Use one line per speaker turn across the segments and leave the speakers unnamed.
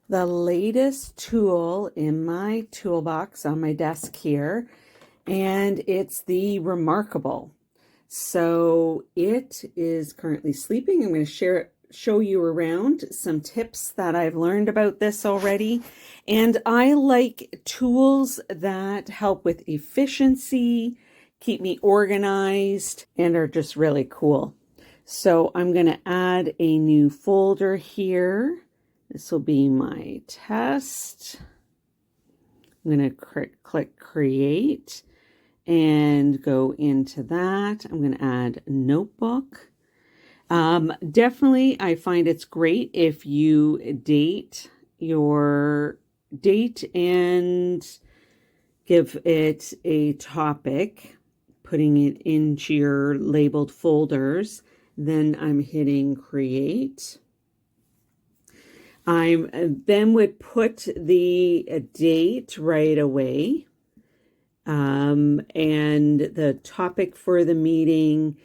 The latest tool in my toolbox on my desk here, and it's the Remarkable. So it is currently sleeping. I'm going to show you around some tips that I've learned about this already. And I like tools that help with efficiency, keep me organized, and are just really cool. So I'm going to add a new folder here. This will be my test. I'm going to click create and go into that. I'm going to add notebook. Definitely, I find it's great if you date your date and give it a topic, putting it into your labeled folders. Then I'm hitting create. I then would put the date right away and the topic for the meeting.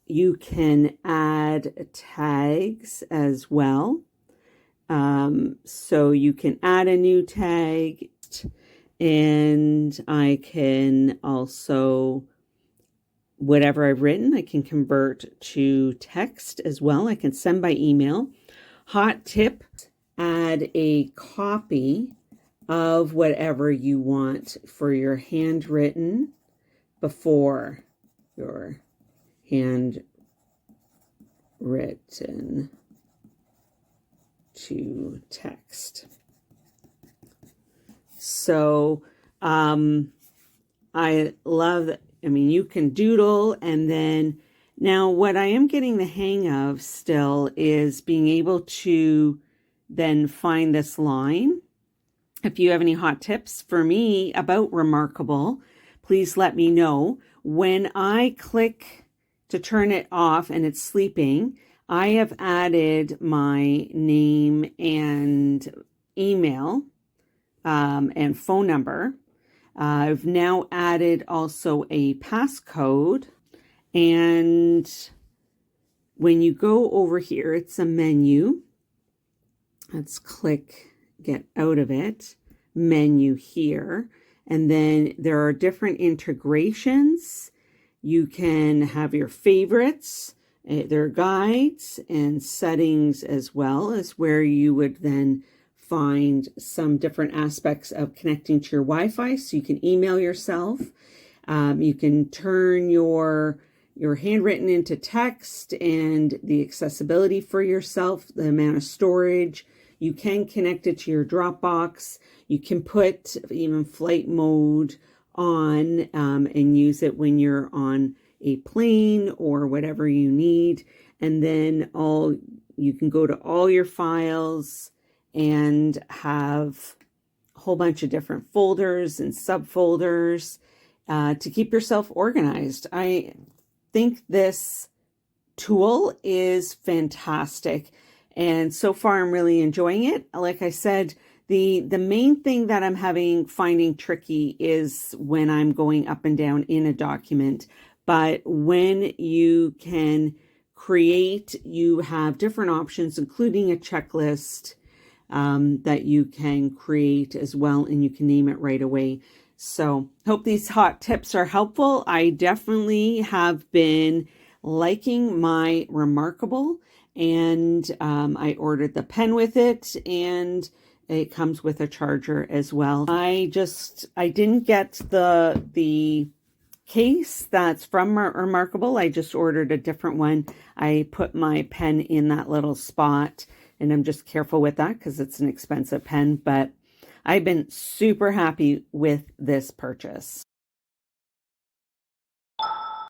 You can add tags as well. So you can add a new tag, and I can also, whatever I've written, I can convert to text as well. I can send by email. Hot tip. Add a copy of whatever you want for your handwritten before your handwritten to text. So I love that. I mean, you can doodle, and then now what I am getting the hang of still is being able to then find this line. If you have any hot tips for me about Remarkable, please let me know. When I click to turn it off and it's sleeping, I have added my name and email and phone number. I've now added also a passcode. And when you go over here, it's a menu. Let's click get out of it, menu here. And then there are different integrations. You can have your favorites. There are guides and settings as well, as where you would then find some different aspects of connecting to your Wi-Fi. So you can email yourself. You can turn your handwritten into text and the accessibility for yourself, the amount of storage. You can connect it to your Dropbox. You can put even flight mode on and use it when you're on a plane or whatever you need. And then you can go to all your files and have a whole bunch of different folders and subfolders to keep yourself organized. I think this tool is fantastic. And so far, I'm really enjoying it. Like I said, the main thing that I'm finding tricky is when I'm going up and down in a document. But when you can create, you have different options, including a checklist that you can create as well, and you can name it right away. So hope these hot tips are helpful. I definitely have been liking my Remarkable. And I ordered the pen with it, and it comes with a charger as well. I didn't get the case that's from Remarkable. I just ordered a different one. I put my pen in that little spot, and I'm just careful with that because it's an expensive pen, but I've been super happy with this purchase.